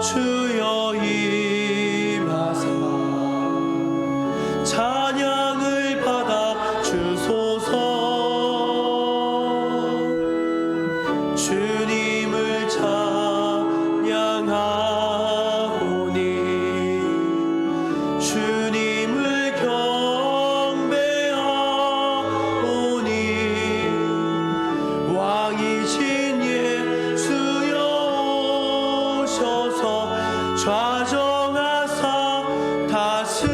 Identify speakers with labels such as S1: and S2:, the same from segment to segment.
S1: 주여 임하사 찬양을 받아 주소서. 주님을 찬양하오니 주님을 경배하오니 왕이신 예수여 오셔서 좌정하사 다스리소서.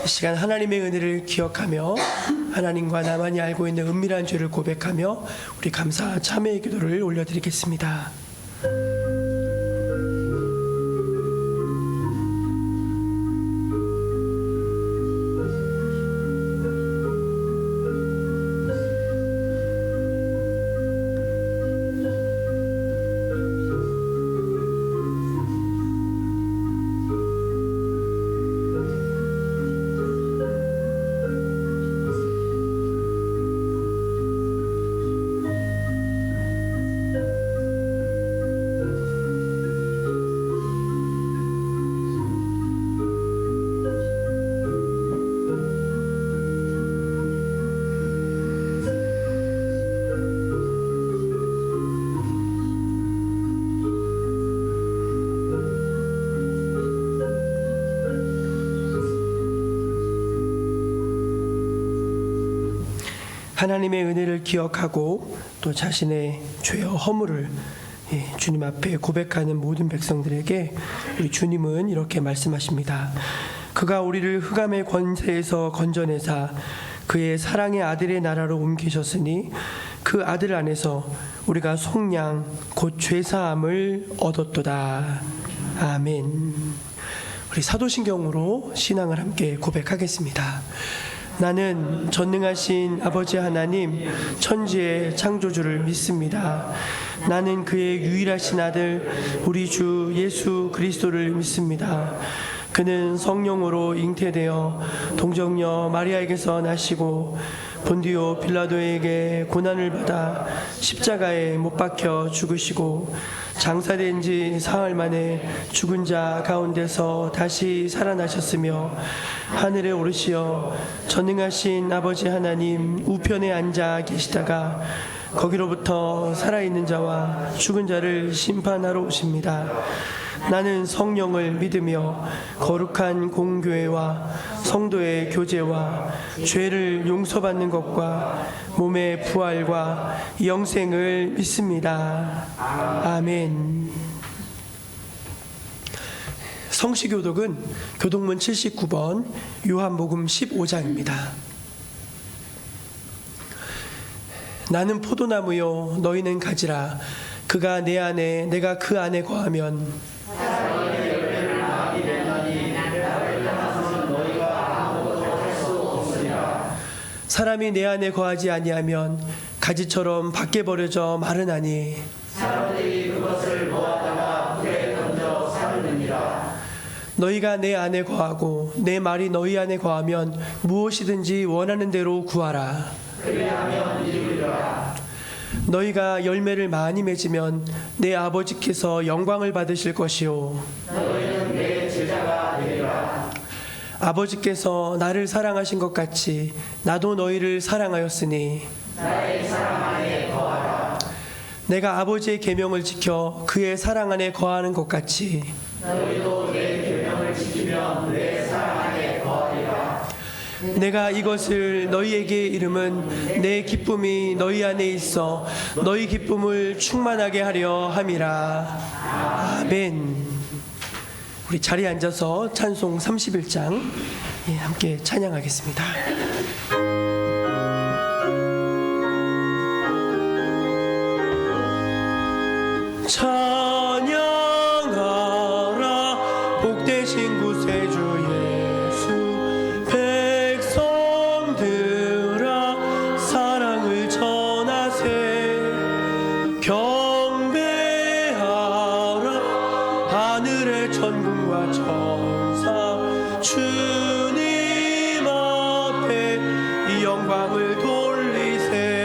S1: 이 시간 하나님의 은혜를 기억하며 하나님과 나만이 알고 있는 은밀한 죄를 고백하며 우리 감사 참회의 기도를 올려드리겠습니다. 하나님의 은혜를 기억하고 또 자신의 죄와 허물을 주님 앞에 고백하는 모든 백성들에게 우리 주님은 이렇게 말씀하십니다. 그가 우리를 흑암의 권세에서 건져내사 그의 사랑의 아들의 나라로 옮기셨으니 그 아들 안에서 우리가 속량 곧 죄사함을 얻었도다. 아멘. 우리 사도신경으로 신앙을 함께 고백하겠습니다. 나는 전능하신 아버지 하나님 천지의 창조주를 믿습니다. 나는 그의 유일하신 아들 우리 주 예수 그리스도를 믿습니다. 그는 성령으로 잉태되어 동정녀 마리아에게서 나시고 본디오 빌라도에게 고난을 받아 십자가에 못 박혀 죽으시고 장사된 지 사흘 만에 죽은 자 가운데서 다시 살아나셨으며 하늘에 오르시어 전능하신 아버지 하나님 우편에 앉아 계시다가 거기로부터 살아있는 자와 죽은 자를 심판하러 오십니다. 나는 성령을 믿으며 거룩한 공교회와 성도의 교제와 죄를 용서받는 것과 몸의 부활과 영생을 믿습니다. 아멘. 성시교독은 교독문 79번 요한복음 15장입니다. 나는 포도나무요 너희는 가지라. 그가 내 안에 내가 그 안에 거하면 사람이 내 안에 거하지 아니하면 가지처럼 밖에 버려져 마르나니
S2: 사람들이 그것을 모았다가 불에 던져 사르느니라.
S1: 너희가 내 안에 거하고 내 말이 너희 안에 거하면 무엇이든지 원하는 대로 구하라.
S2: 그리하면 이루리라.
S1: 너희가 열매를 많이 맺으면 내 아버지께서 영광을 받으실 것이요
S2: 너희는 내 제자가 되리라.
S1: 아버지께서 나를 사랑하신 것 같이 나도 너희를 사랑하였으니
S2: 나의 사랑 안에 거하라.
S1: 내가 아버지의 계명을 지켜 그의 사랑 안에 거하는 것 같이
S2: 너희도 내 계명을 지키면 내 사랑 안에 거하리라.
S1: 내가 이것을 너희에게 이름은 내 기쁨이 너희 안에 있어 너희 기쁨을 충만하게 하려 함이라. 아멘. 우리 자리에 앉아서 찬송 31장 함께 찬양하겠습니다. 찬양하라 복되신 구세주 예수 백성들아 사랑을 전하세 경배하라 하늘의 천군과 천사 주님 앞에 이 영광을 돌리세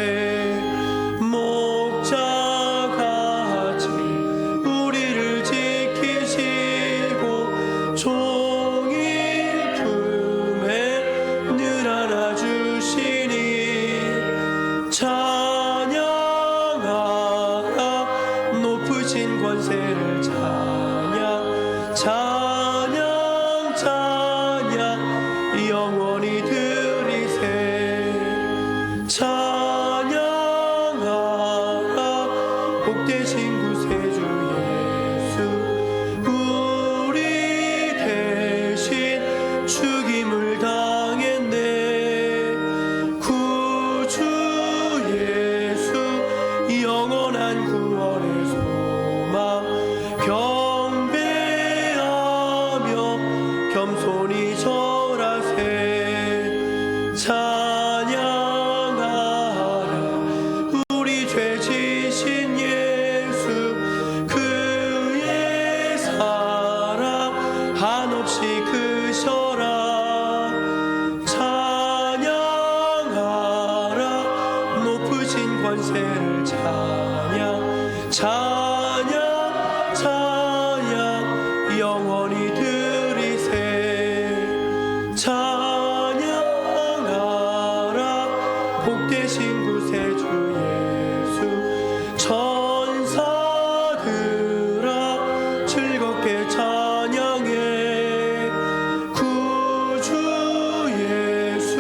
S1: 권세를 찬양 찬양 찬양 영원히 드리세 찬양하라 복되신 구세주 예수 천사들아 즐겁게 찬양해 구주 예수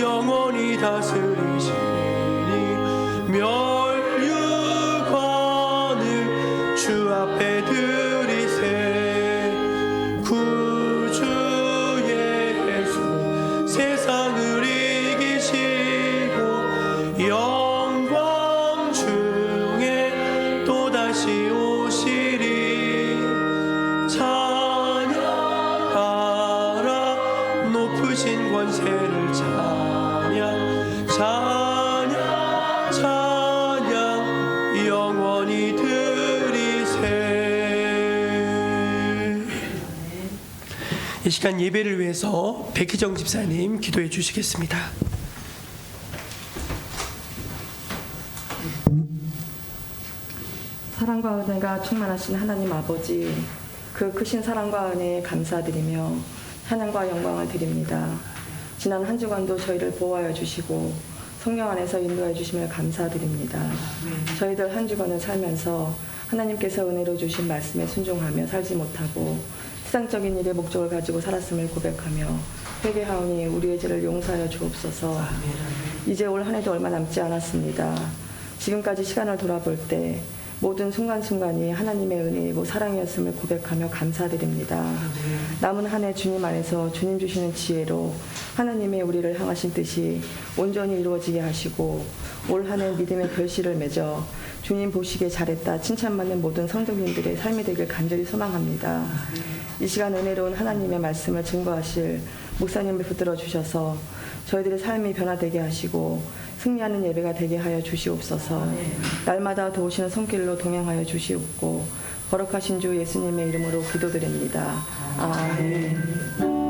S1: 영원히 다스리시니 멸류관을 주 앞에 드리세 구주 예수 세상을 이기시고 영광 중에 또다시 오시리 찬양하라 높으신 권세를 찬양 찬양 찬양 영원히 드리세. 이 시간 예배를 위해서 백희정 집사님 기도해 주시겠습니다.
S3: 사랑과 은혜가 충만하신 하나님 아버지, 그 크신 사랑과 은혜에 감사드리며 찬양과 영광을 드립니다. 지난 한 주간도 저희를 보호하여 주시고 성령 안에서 인도해 주심을 감사드립니다. 저희들 한 주간을 살면서 하나님께서 은혜로 주신 말씀에 순종하며 살지 못하고 세상적인 일에 목적을 가지고 살았음을 고백하며 회개하오니 우리의 죄를 용서하여 주옵소서. 이제 올 한 해도 얼마 남지 않았습니다. 지금까지 시간을 돌아볼 때 모든 순간순간이 하나님의 은혜이고 사랑이었음을 고백하며 감사드립니다. 남은 한 해 주님 안에서 주님 주시는 지혜로 하나님의 우리를 향하신 뜻이 온전히 이루어지게 하시고 올 한 해 믿음의 결실을 맺어 주님 보시기에 잘했다 칭찬받는 모든 성도님들의 삶이 되길 간절히 소망합니다. 이 시간 은혜로운 하나님의 말씀을 증거하실 목사님을 붙들어 주셔서 저희들의 삶이 변화되게 하시고 승리하는 예배가 되게 하여 주시옵소서. 날마다 도우시는 손길로 동행하여 주시옵고 거룩하신 주 예수님의 이름으로 기도드립니다. 아멘.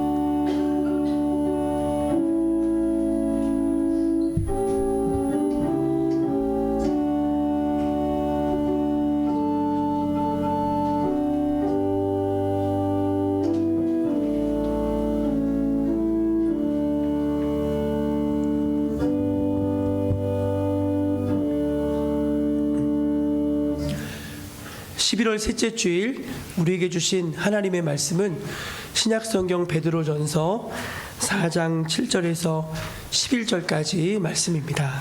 S1: (11월) 셋째 주일 우리에게 주신 하나님의 말씀은 신약성경 베드로전서 4장 7절에서 11절까지 말씀입니다.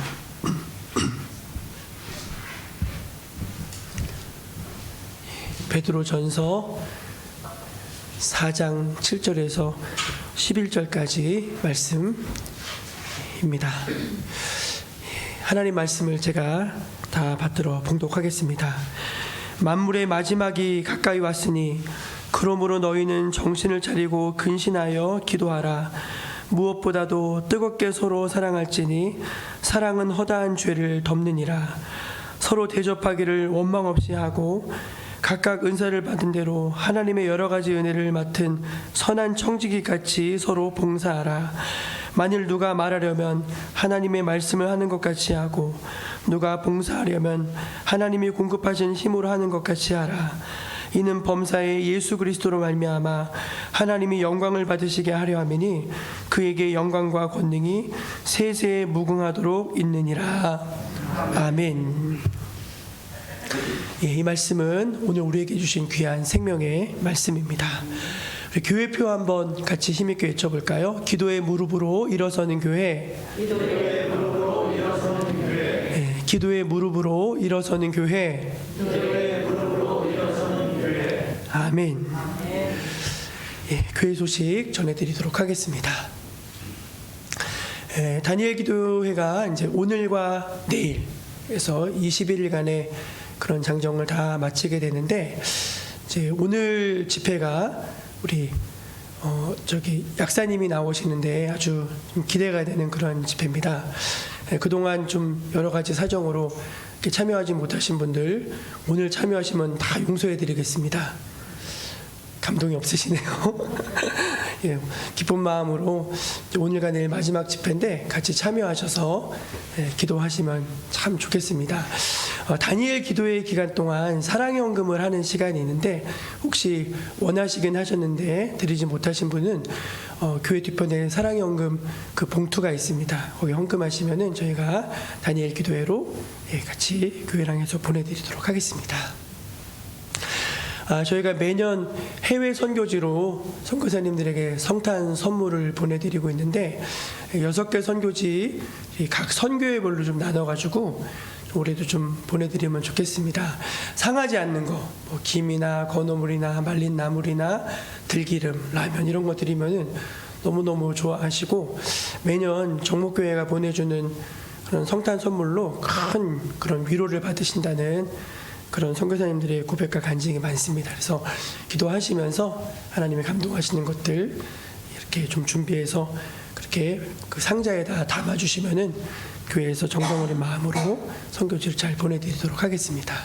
S1: 베드로전서 4장 7절에서 11절까지 말씀입니다. 하나님 말씀을 제가 다 받들어 봉독하겠습니다. 만물의 마지막이 가까이 왔으니 그러므로 너희는 정신을 차리고 근신하여 기도하라. 무엇보다도 뜨겁게 서로 사랑할지니 사랑은 허다한 죄를 덮느니라. 서로 대접하기를 원망 없이 하고 각각 은사를 받은 대로 하나님의 여러 가지 은혜를 맡은 선한 청지기 같이 서로 봉사하라. 만일 누가 말하려면 하나님의 말씀을 하는 것 같이 하고 누가 봉사하려면 하나님이 공급하신 힘으로 하는 것 같이 하라. 이는 범사에 예수 그리스도로 말미암아 하나님이 영광을 받으시게 하려 함이니 그에게 영광과 권능이 세세에 무궁하도록 있느니라. 아멘. 예, 이 말씀은 오늘 우리에게 주신 귀한 생명의 말씀입니다. 우리 교회표 한번 같이 힘있게 외쳐볼까요? 기도의 무릎으로 일어서는 교회. 기도의 무릎으로 일어서는 교회. 예, 기도의 무릎으로 일어서는 교회. 기도의 무릎으로 일어서는 교회. 아멘. 예, 교회 소식 전해드리도록 하겠습니다. 예, 다니엘 기도회가 이제 오늘과 내일에서 21일간의 그런 장정을 다 마치게 되는데 이제 오늘 집회가 우리 약사님이 나오시는데 아주 좀 기대가 되는 그런 집회입니다. 그동안 좀 여러 가지 사정으로 이렇게 참여하지 못하신 분들 오늘 참여하시면 다 용서해 드리겠습니다. 감동이 없으시네요. 기쁜 마음으로 오늘과 내일 마지막 집회인데 같이 참여하셔서 기도하시면 참 좋겠습니다. 다니엘 기도회 기간 동안 사랑의 헌금을 하는 시간이 있는데 혹시 원하시긴 하셨는데 드리지 못하신 분은 교회 뒤편에 사랑의 헌금 그 봉투가 있습니다. 거기 헌금하시면은 저희가 다니엘 기도회로 같이 교회랑 해서 보내드리도록 하겠습니다. 저희가 매년 해외 선교지로 선교사님들에게 성탄 선물을 보내드리고 있는데 6개 선교지 각 선교회별로 좀 나눠가지고 올해도 좀 보내드리면 좋겠습니다. 상하지 않는 거, 뭐 김이나 건어물이나 말린 나물이나 들기름, 라면 이런 거 드리면은 너무너무 좋아하시고 매년 정목교회가 보내주는 그런 성탄 선물로 큰 그런 위로를 받으신다는 그런 선교사님들의 고백과 간증이 많습니다. 그래서 기도하시면서 하나님의 감동하시는 것들 이렇게 좀 준비해서 그렇게 그 상자에다 담아주시면은 교회에서 정성 어린 마음으로 선교지를 잘 보내드리도록 하겠습니다.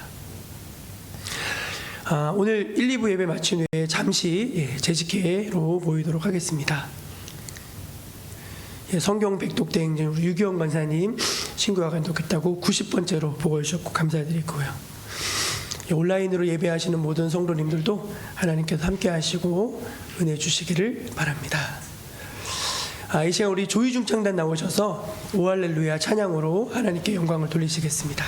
S1: 오늘 1, 2부 예배 마친 후에 잠시 재직회로 모이도록 하겠습니다. 성경 백독대행 우리 유기영 권사님 신구와 감독했다고 90번째로 보고 주셨고 감사드리고요. 온라인으로 예배하시는 모든 성도님들도 하나님께서 함께 하시고 은혜 주시기를 바랍니다. 이 시간 우리 조이중창단 나오셔서 오 할렐루야 찬양으로 하나님께 영광을 돌리시겠습니다.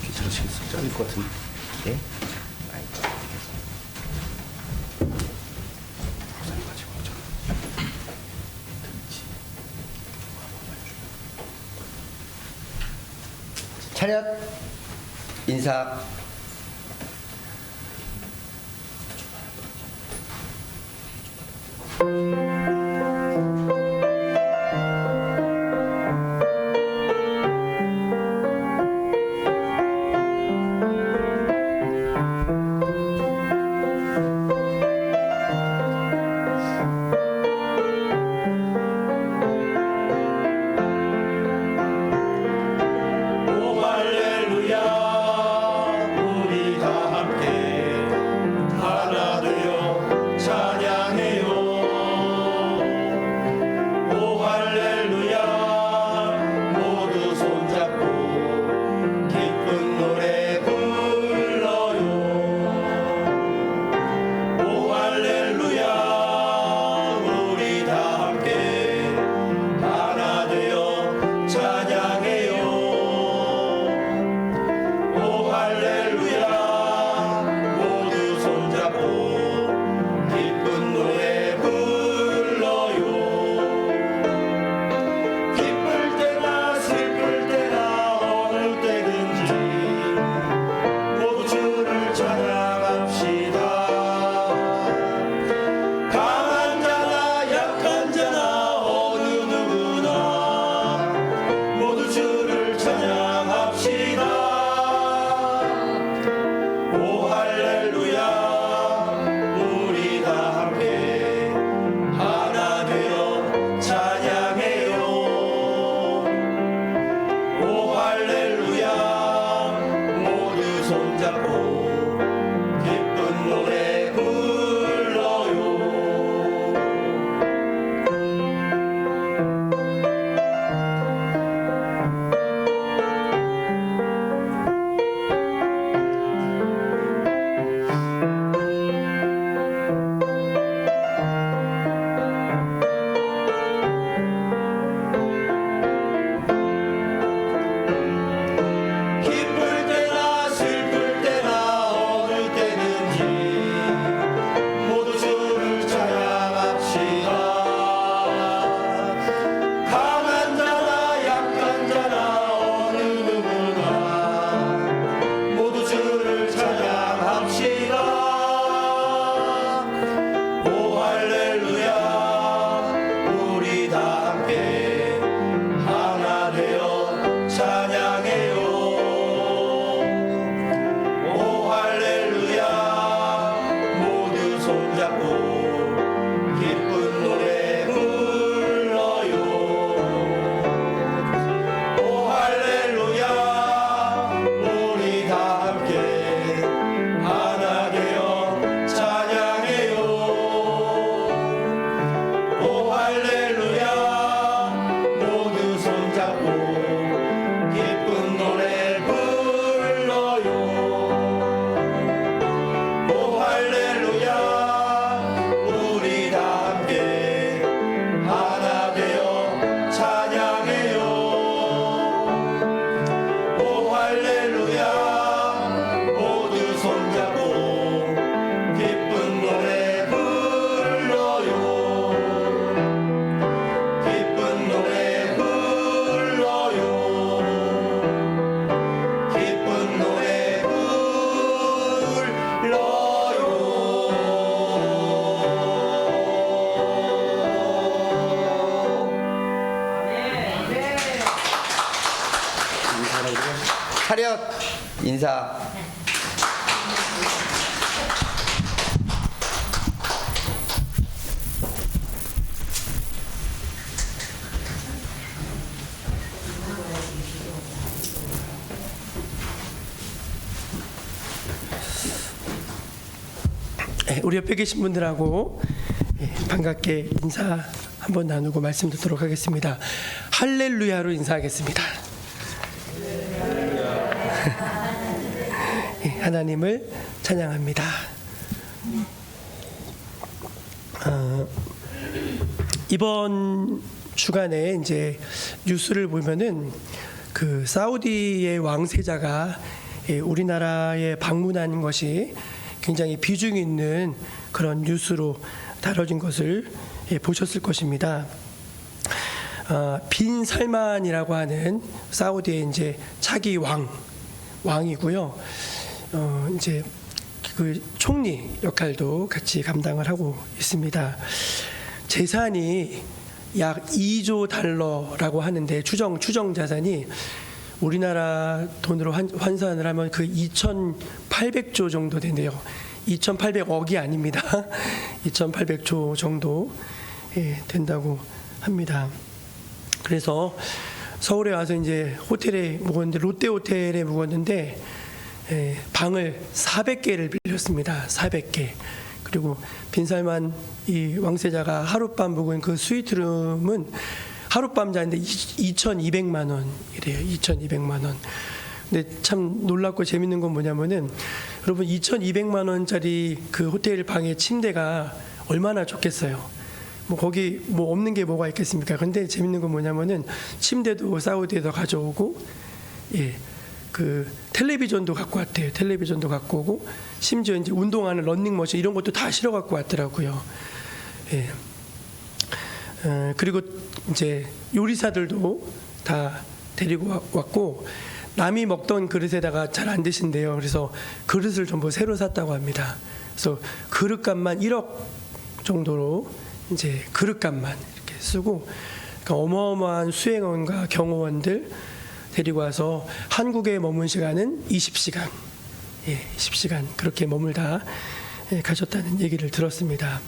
S2: 괜찮으시겠어요? 잘릴 것 같은데. 예? 차렷 인사.
S4: 기쁠 때나 슬플 때나
S2: 차렷 인사.
S1: 우리 옆에 계신 분들하고 반갑게 인사 한번 나누고 말씀 듣도록 하겠습니다. 할렐루야로 인사하겠습니다. 하나님을 찬양합니다. 이번 주간에 이제 뉴스를 보면은 그 사우디의 왕세자가 우리나라에 방문한 것이 굉장히 비중 있는 그런 뉴스로 다뤄진 것을 보셨을 것입니다. 빈 살만이라고 하는 사우디의 이제 차기 왕이고요. 이제 그 총리 역할도 같이 감당을 하고 있습니다. 재산이 약 2조 달러라고 하는데 추정 자산이 우리나라 돈으로 환산을 하면 그 2,800조 정도 된대요. 2,800억이 아닙니다. 2,800조 정도 된다고 합니다. 그래서 서울에 와서 이제 호텔에 묵었는데 롯데 호텔에 묵었는데 방을 400개를 빌렸습니다. 400개. 그리고 빈살만 이 왕세자가 하룻밤 묵은 그 스위트룸은 하룻밤 자는데 2,200만 원이래요. 2,200만 원. 근데 참 놀랍고 재밌는 건 뭐냐면은 여러분 2,200만 원짜리 그 호텔 방의 침대가 얼마나 좋겠어요. 뭐 거기 뭐 없는 게 뭐가 있겠습니까? 근데 재밌는 건 뭐냐면은 침대도 사우디에서 가져오고 그 텔레비전도 갖고 왔대요. 텔레비전도 갖고 오고 심지어 이제 운동하는 런닝머신 이런 것도 다 실어 갖고 왔더라고요. 그리고 이제 요리사들도 다 데리고 왔고 남이 먹던 그릇에다가 잘 안 드신대요. 그래서 그릇을 전부 새로 샀다고 합니다. 그래서 그릇값만 1억 정도로 이제 그릇값만 이렇게 쓰고 그러니까 어마어마한 수행원과 경호원들 데리고 와서 한국에 머문 시간은 20시간, 20시간 그렇게 머물다 가셨다는 얘기를 들었습니다.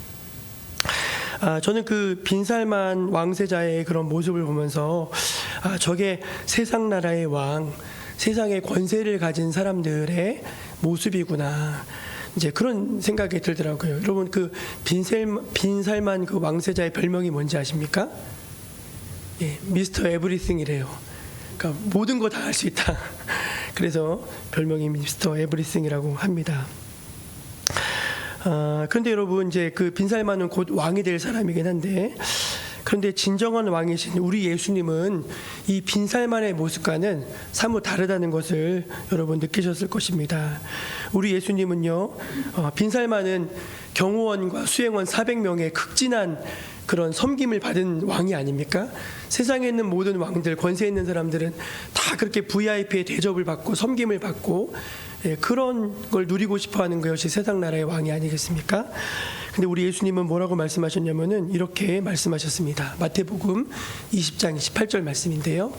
S1: 저는 그 빈살만 왕세자의 그런 모습을 보면서 저게 세상 나라의 왕, 세상의 권세를 가진 사람들의 모습이구나. 이제 그런 생각이 들더라고요. 여러분 그 빈살만 그 왕세자의 별명이 뭔지 아십니까? 미스터 에브리띵이래요. 그러니까 모든 거 다 할 수 있다. 그래서 별명이 미스터 에브리띵이라고 합니다. 그런데 여러분 이제 그 빈살만은 곧 왕이 될 사람이긴 한데 그런데 진정한 왕이신 우리 예수님은 이 빈살만의 모습과는 사뭇 다르다는 것을 여러분 느끼셨을 것입니다. 우리 예수님은요 빈살만은 경호원과 수행원 400명의 극진한 그런 섬김을 받은 왕이 아닙니까? 세상에 있는 모든 왕들, 권세 있는 사람들은 다 그렇게 VIP의 대접을 받고 섬김을 받고 그런 걸 누리고 싶어하는 것이 세상 나라의 왕이 아니겠습니까? 근데 우리 예수님은 뭐라고 말씀하셨냐면은 이렇게 말씀하셨습니다. 마태복음 20장 28절 말씀인데요.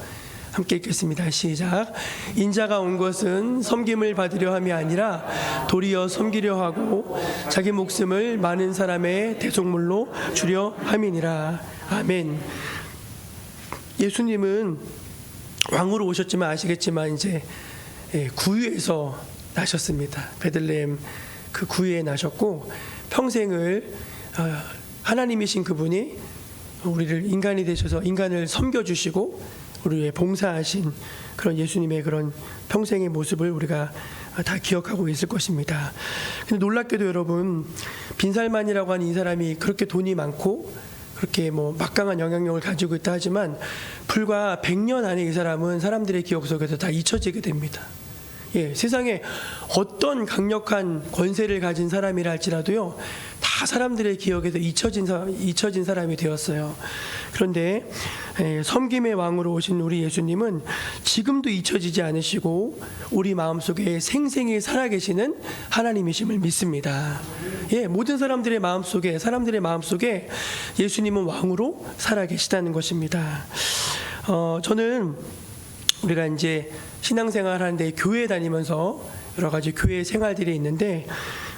S1: 함께 읽겠습니다. 시작. 인자가 온 것은 섬김을 받으려 함이 아니라 도리어 섬기려 하고 자기 목숨을 많은 사람의 대속물로 주려 함이니라. 아멘. 예수님은 왕으로 오셨지만 아시겠지만 이제 구유에서 나셨습니다. 베들레헴 그 구유에 나셨고 평생을 하나님이신 그분이 우리를 인간이 되셔서 인간을 섬겨주시고 우리의 봉사하신 그런 예수님의 그런 평생의 모습을 우리가 다 기억하고 있을 것입니다. 근데 놀랍게도 여러분 빈살만이라고 하는 이 사람이 그렇게 돈이 많고 그렇게 뭐 막강한 영향력을 가지고 있다 하지만 불과 100년 안에 이 사람은 사람들의 기억 속에서 다 잊혀지게 됩니다. 세상에 어떤 강력한 권세를 가진 사람이라 할지라도요 다 사람들의 기억에서 잊혀진 사람이 되었어요. 그런데 섬김의 왕으로 오신 우리 예수님은 지금도 잊혀지지 않으시고 우리 마음속에 생생히 살아계시는 하나님이심을 믿습니다. 모든 사람들의 마음속에 예수님은 왕으로 살아계시다는 것입니다. 저는 우리가 이제 신앙생활 하는데 교회 다니면서 여러 가지 교회 생활들이 있는데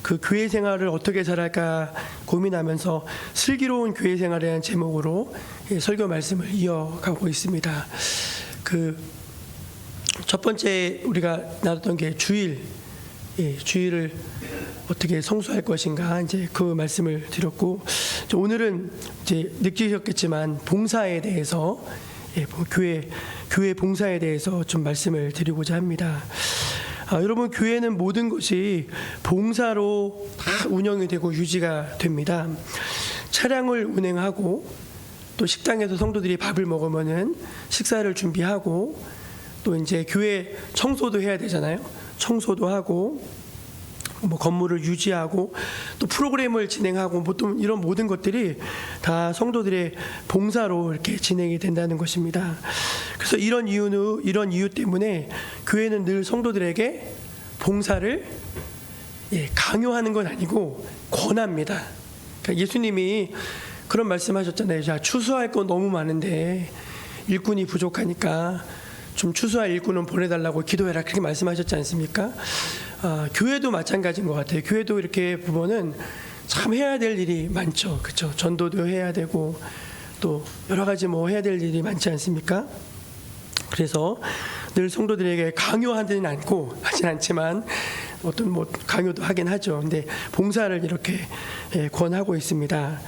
S1: 그 교회 생활을 어떻게 잘할까 고민하면서 슬기로운 교회 생활이라는 제목으로 설교 말씀을 이어가고 있습니다. 그 첫 번째 우리가 나눴던 게 주일, 주일을 어떻게 성수할 것인가 이제 그 말씀을 드렸고, 오늘은 이제 느끼셨겠지만 봉사에 대해서 교회 봉사에 대해서 좀 말씀을 드리고자 합니다. 여러분, 교회는 모든 것이 봉사로 다 운영이 되고 유지가 됩니다. 차량을 운행하고 또 식당에서 성도들이 밥을 먹으면은 식사를 준비하고 또 이제 교회 청소도 해야 되잖아요. 청소도 하고 뭐 건물을 유지하고 또 프로그램을 진행하고 뭐 또 이런 모든 것들이 다 성도들의 봉사로 이렇게 진행이 된다는 것입니다. 그래서 이런 이유 때문에 교회는 늘 성도들에게 봉사를 강요하는 건 아니고 권합니다. 그러니까 예수님이 그런 말씀하셨잖아요. 자, 추수할 건 너무 많은데 일꾼이 부족하니까 좀 추수할 일꾼은 보내달라고 기도해라, 그렇게 말씀하셨지 않습니까? 교회도 마찬가지인 것 같아요. 교회도 이렇게 보면은 참 해야 될 일이 많죠, 그렇죠? 전도도 해야 되고 또 여러 가지 뭐 해야 될 일이 많지 않습니까? 그래서 늘 성도들에게 강요하지는 않지만 어떤 뭐 강요도 하긴 하죠. 근데 봉사를 이렇게 권하고 있습니다.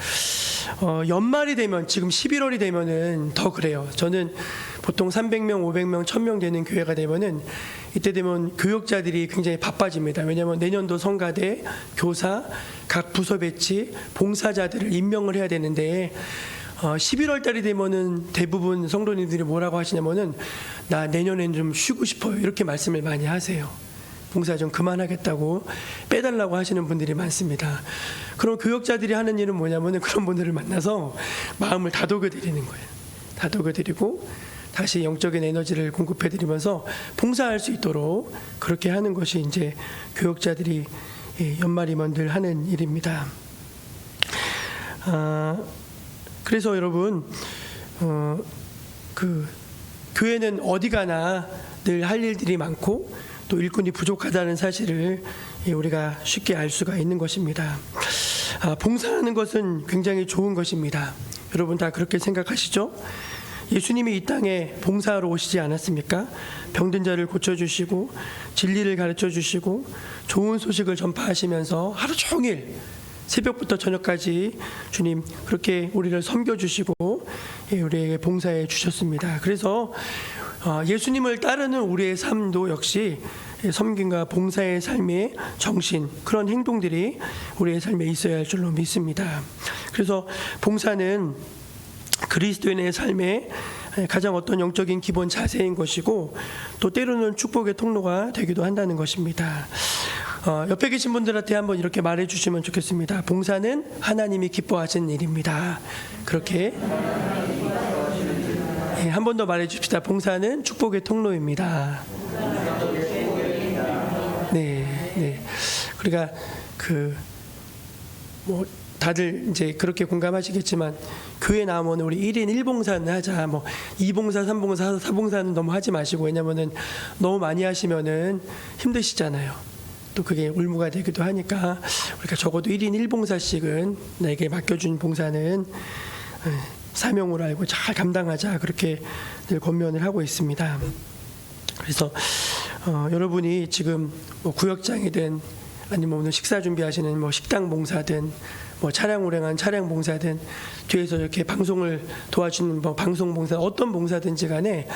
S1: 연말이 되면 지금 11월이 되면은 더 그래요. 저는 보통 300명, 500명, 1000명 되는 교회가 되면은 이때 되면 교역자들이 굉장히 바빠집니다. 왜냐하면 내년도 성가대, 교사, 각 부서 배치, 봉사자들을 임명을 해야 되는데 11월 달이 되면은 대부분 성도님들이 뭐라고 하시냐면은 나 내년엔 좀 쉬고 싶어요, 이렇게 말씀을 많이 하세요. 봉사 좀 그만하겠다고 빼달라고 하시는 분들이 많습니다. 그럼 교역자들이 하는 일은 뭐냐면은 그런 분들을 만나서 마음을 다독여 드리는 거예요. 다독여 드리고 다시 영적인 에너지를 공급해 드리면서 봉사할 수 있도록 그렇게 하는 것이 이제 교역자들이 연말이면 늘 하는 일입니다. 그래서 여러분, 그 교회는 어디 가나 늘 할 일들이 많고 또 일꾼이 부족하다는 사실을 우리가 쉽게 알 수가 있는 것입니다. 봉사하는 것은 굉장히 좋은 것입니다. 여러분 다 그렇게 생각하시죠? 예수님이 이 땅에 봉사하러 오시지 않았습니까? 병든 자를 고쳐주시고 진리를 가르쳐주시고 좋은 소식을 전파하시면서 하루 종일 새벽부터 저녁까지 주님 그렇게 우리를 섬겨주시고 우리에게 봉사해 주셨습니다. 그래서 예수님을 따르는 우리의 삶도 역시 섬김과 봉사의 삶의 정신, 그런 행동들이 우리의 삶에 있어야 할 줄로 믿습니다. 그래서 봉사는 그리스도인의 삶의 가장 어떤 영적인 기본 자세인 것이고 또 때로는 축복의 통로가 되기도 한다는 것입니다. 옆에 계신 분들한테 한번 이렇게 말해 주시면 좋겠습니다. 봉사는 하나님이 기뻐하시는 일입니다. 그렇게 한 번 더 말해 줍시다. 봉사는 축복의 통로입니다. 네. 그러니까 뭐 다들 이제 그렇게 공감하시겠지만 교회 나오면 우리 1인 1봉사는 하자, 뭐 2봉사, 3봉사, 4봉사는 너무 하지 마시고, 왜냐면은 너무 많이 하시면은 힘드시잖아요. 또 그게 의무가 되기도 하니까 우리가 적어도 1인 1봉사씩은 나에게 맡겨준 봉사는 사명으로 알고 잘 감당하자, 그렇게 늘 권면을 하고 있습니다. 그래서 여러분이 지금 뭐 구역장이든 아니면 오늘 식사 준비하시는 뭐 식당 봉사든 뭐 차량 운행한 차량 봉사든 뒤에서 이렇게 방송을 도와주는 뭐 방송 봉사, 어떤 봉사든지 간에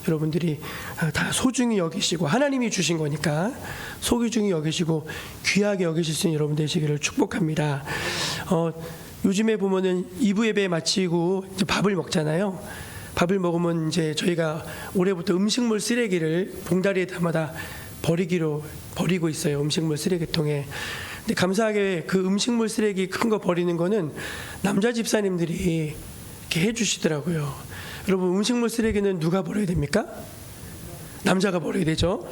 S1: 여러분들이 다 소중히 여기시고 하나님이 주신 거니까 소중히 여기시고 귀하게 여기실 수 있는 여러분들 되시기를 축복합니다. 요즘에 보면은 2부 예배 마치고 이제 밥을 먹잖아요. 밥을 먹으면 이제 저희가 올해부터 음식물 쓰레기를 봉다리에 담아다 버리고 있어요. 음식물 쓰레기통에. 근데 감사하게 그 음식물 쓰레기 큰 거 버리는 거는 남자 집사님들이 이렇게 해주시더라고요. 여러분, 음식물 쓰레기는 누가 버려야 됩니까? 남자가 버려야 되죠.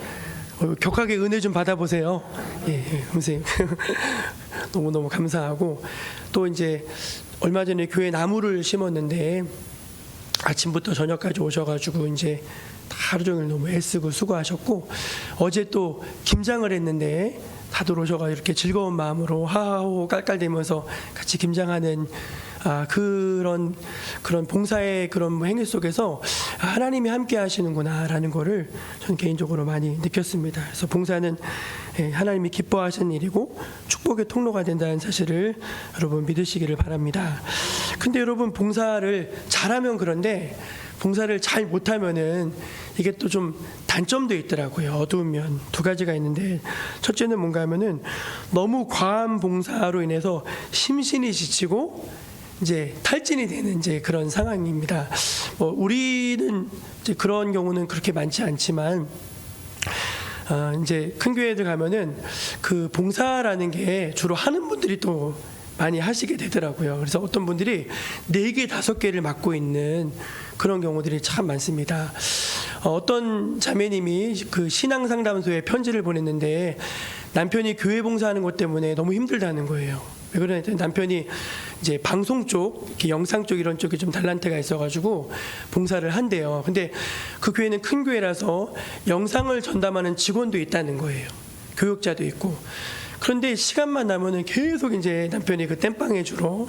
S1: 격하게 은혜 좀 받아보세요. 선생님. 너무너무 감사하고, 또 이제 얼마 전에 교회 나무를 심었는데 아침부터 저녁까지 오셔가지고 이제 다 하루 종일 너무 애쓰고 수고하셨고, 어제 또 김장을 했는데 다들 오셔가 이렇게 즐거운 마음으로 하하호 깔깔대면서 같이 김장하는 그런 봉사의 그런 행위 속에서 하나님이 함께 하시는구나라는 거를 저는 개인적으로 많이 느꼈습니다. 그래서 봉사는 하나님이 기뻐하시는 일이고 축복의 통로가 된다는 사실을 여러분 믿으시기를 바랍니다. 근데 여러분 봉사를 잘하면 그런데 봉사를 잘 못하면은 이게 또 좀 단점도 있더라고요. 어두운 면 두 가지가 있는데, 첫째는 뭔가 하면은 너무 과한 봉사로 인해서 심신이 지치고 이제 탈진이 되는 이제 그런 상황입니다. 우리는 이제 그런 경우는 그렇게 많지 않지만 이제 큰 교회들 가면은 그 봉사라는 게 주로 하는 분들이 또 많이 하시게 되더라고요. 그래서 어떤 분들이 4개, 5개를 맡고 있는 그런 경우들이 참 많습니다. 어떤 자매님이 그 신앙상담소에 편지를 보냈는데 남편이 교회 봉사하는 것 때문에 너무 힘들다는 거예요. 왜 그러냐면 남편이 이제 방송 쪽, 이렇게 영상 쪽 이런 쪽에 좀 달란트가 있어가지고 봉사를 한대요. 근데 그 교회는 큰 교회라서 영상을 전담하는 직원도 있다는 거예요. 교육자도 있고. 그런데 시간만 나면은 계속 이제 남편이 그 땜빵에 주로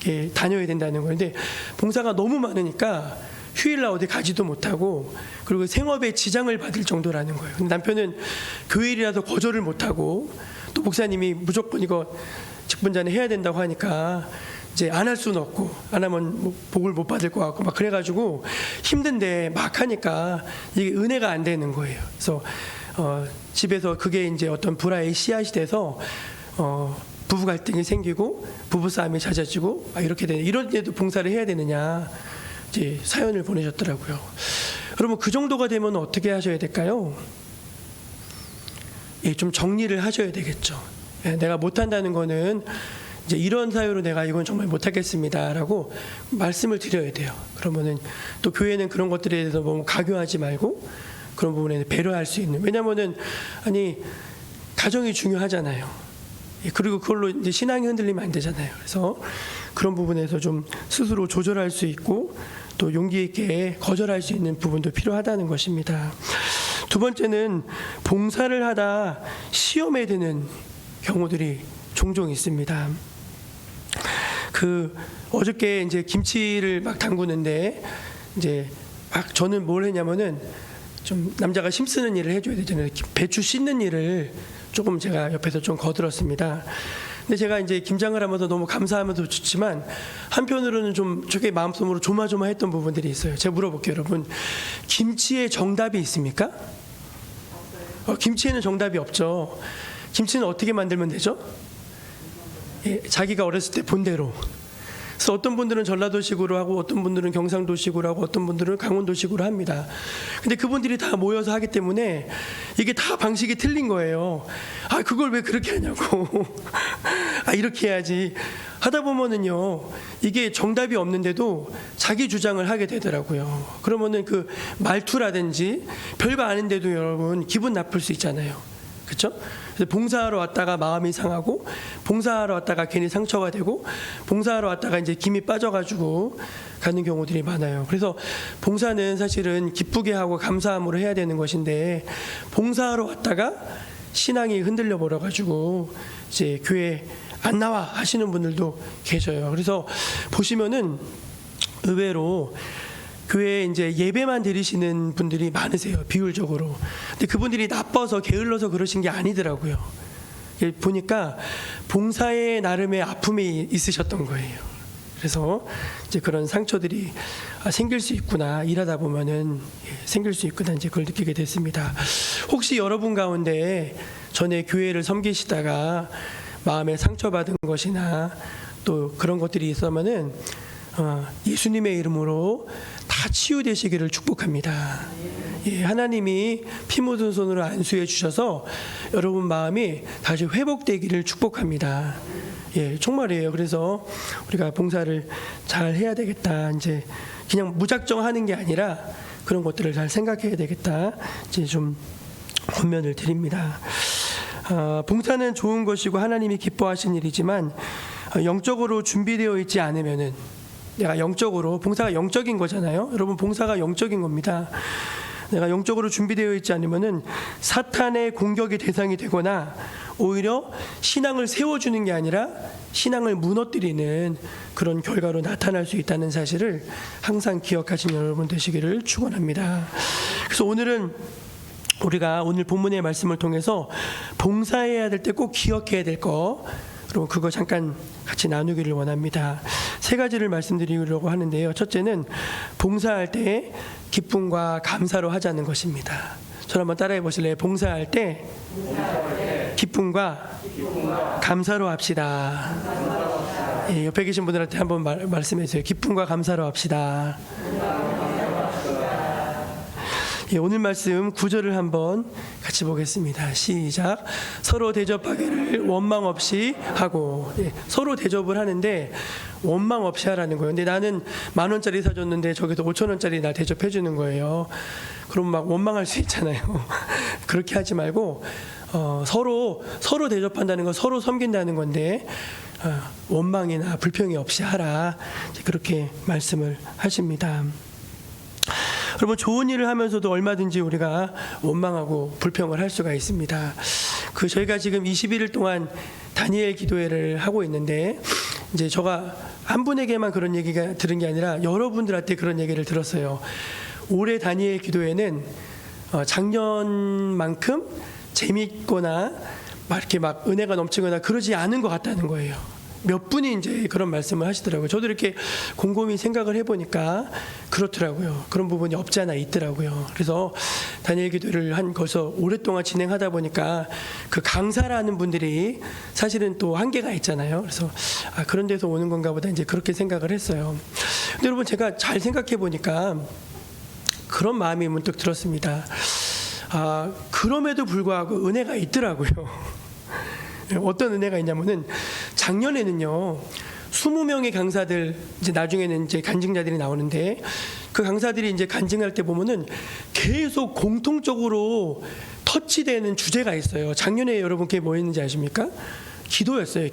S1: 이렇게 다녀야 된다는 거예요. 근데 봉사가 너무 많으니까 휴일날 어디 가지도 못하고, 그리고 생업에 지장을 받을 정도라는 거예요. 근데 남편은 교일이라도 거절을 못하고, 또 목사님이 무조건 이거 직분자는 해야 된다고 하니까 이제 안 할 수는 없고, 안 하면 뭐 복을 못 받을 것 같고 막 그래가지고 힘든데 막 하니까 이게 은혜가 안 되는 거예요. 그래서 집에서 그게 이제 어떤 불화의 씨앗이 돼서 부부 갈등이 생기고 부부 싸움이 잦아지고 이렇게 되는, 이런 데도 봉사를 해야 되느냐 이제 사연을 보내셨더라고요. 여러분 그 정도가 되면 어떻게 하셔야 될까요? 좀 정리를 하셔야 되겠죠. 내가 못한다는 거는 이제 이런 사유로 내가 이건 정말 못하겠습니다라고 말씀을 드려야 돼요. 그러면은 또 교회는 그런 것들에 대해서 너무 강요하지 말고 그런 부분에 배려할 수 있는, 왜냐면은 가정이 중요하잖아요. 그리고 그걸로 이제 신앙이 흔들리면 안 되잖아요. 그래서 그런 부분에서 좀 스스로 조절할 수 있고 또 용기 있게 거절할 수 있는 부분도 필요하다는 것입니다. 두 번째는 봉사를 하다 시험에 드는 경우들이 종종 있습니다. 어저께 이제 김치를 막 담그는데 이제 막 저는 뭘 했냐면은 좀 남자가 힘쓰는 일을 해줘야 되잖아요. 배추 씻는 일을 조금 제가 옆에서 좀 거들었습니다. 근데 제가 이제 김장을 하면서 너무 감사하면서 좋지만 한편으로는 좀 저게 마음속으로 조마조마했던 부분들이 있어요. 제가 물어볼게요, 여러분. 김치에 정답이 있습니까? 김치에는 정답이 없죠. 김치는 어떻게 만들면 되죠? 자기가 어렸을 때 본대로. 그래서 어떤 분들은 전라도식으로 하고 어떤 분들은 경상도식으로 하고 어떤 분들은 강원도식으로 합니다. 근데 그분들이 다 모여서 하기 때문에 이게 다 방식이 틀린 거예요. 그걸 왜 그렇게 하냐고. 이렇게 해야지. 하다 보면은요, 이게 정답이 없는데도 자기 주장을 하게 되더라고요. 그러면은 그 말투라든지 별거 아닌데도 여러분 기분 나쁠 수 있잖아요. 그렇죠? 그래서 봉사하러 왔다가 마음이 상하고, 봉사하러 왔다가 괜히 상처가 되고, 봉사하러 왔다가 이제 김이 빠져가지고 가는 경우들이 많아요. 그래서 봉사는 사실은 기쁘게 하고 감사함으로 해야 되는 것인데, 봉사하러 왔다가 신앙이 흔들려 버려가지고 이제 교회 안 나와 하시는 분들도 계셔요. 그래서 보시면은 의외로 교회에 이제 예배만 드리시는 분들이 많으세요, 비율적으로. 근데 그분들이 나빠서 게을러서 그러신 게 아니더라고요. 보니까 봉사의 나름의 아픔이 있으셨던 거예요. 그래서 이제 그런 상처들이 생길 수 있구나, 일하다 보면은 생길 수 있구나, 이제 그걸 느끼게 됐습니다. 혹시 여러분 가운데 전에 교회를 섬기시다가 마음에 상처받은 것이나 또 그런 것들이 있으면은 예수님의 이름으로 다 치유되시기를 축복합니다. 하나님이 피 묻은 손으로 안수해 주셔서 여러분 마음이 다시 회복되기를 축복합니다. 정말이에요. 그래서 우리가 봉사를 잘 해야 되겠다. 이제 그냥 무작정 하는 게 아니라 그런 것들을 잘 생각해야 되겠다. 이제 좀 권면을 드립니다. 봉사는 좋은 것이고 하나님이 기뻐하신 일이지만 영적으로 준비되어 있지 않으면은, 내가 영적으로, 봉사가 영적인 거잖아요. 여러분 봉사가 영적인 겁니다. 내가 영적으로 준비되어 있지 않으면은 사탄의 공격의 대상이 되거나 오히려 신앙을 세워주는 게 아니라 신앙을 무너뜨리는 그런 결과로 나타날 수 있다는 사실을 항상 기억하시는 여러분 되시기를 축원합니다. 그래서 오늘은 우리가 오늘 본문의 말씀을 통해서 봉사해야 될 때 꼭 기억해야 될 거, 그리고 그거 잠깐 같이 나누기를 원합니다. 세 가지를 말씀드리려고 하는데요. 첫째는 봉사할 때 기쁨과 감사로 하자는 것입니다. 저를 한번 따라해 보실래요? 봉사할 때 기쁨과 감사로 합시다. 예, 옆에 계신 분들한테 한번 말씀해 주세요. 기쁨과 감사로 합시다. 예, 오늘 말씀 9절을 한번 같이 보겠습니다. 시작. 서로 대접하기를 원망 없이 하고. 예, 서로 대접을 하는데 원망 없이 하라는 거예요. 근데 나는 10,000원짜리 사줬는데 저기서 5,000원짜리 나 대접해 주는 거예요. 그럼 막 원망할 수 있잖아요. 그렇게 하지 말고 서로 대접한다는 건 서로 섬긴다는 건데 원망이나 불평이 없이 하라. 그렇게 말씀을 하십니다. 여러분, 좋은 일을 하면서도 얼마든지 우리가 원망하고 불평을 할 수가 있습니다. 저희가 지금 21일 동안 다니엘 기도회를 하고 있는데, 이제 제가 한 분에게만 그런 얘기가 들은 게 아니라 여러분들한테 그런 얘기를 들었어요. 올해 다니엘 기도회는 작년만큼 재밌거나 이렇게 막 은혜가 넘치거나 그러지 않은 것 같다는 거예요. 몇 분이 이제 그런 말씀을 하시더라고요. 저도 이렇게 곰곰이 생각을 해보니까 그렇더라고요. 그런 부분이 없지 않아 있더라고요. 그래서 다니엘 기도를 한 거서 오랫동안 진행하다 보니까 그 강사라는 분들이 사실은 또 한계가 있잖아요. 그래서 그런 데서 오는 건가 보다 이제 그렇게 생각을 했어요. 근데 여러분, 제가 잘 생각해 보니까 그런 마음이 문득 들었습니다. 그럼에도 불구하고 은혜가 있더라고요. 어떤 은혜가 있냐면은 작년에는요 20명의 강사들, 이제 나중에는 이제 간증자들이 나오는데 그 강사들이 이제 간증할 때 보면은 계속 공통적으로 터치되는 주제가 있어요. 작년에 여러분 그게 뭐였는지 아십니까? 기도였어요.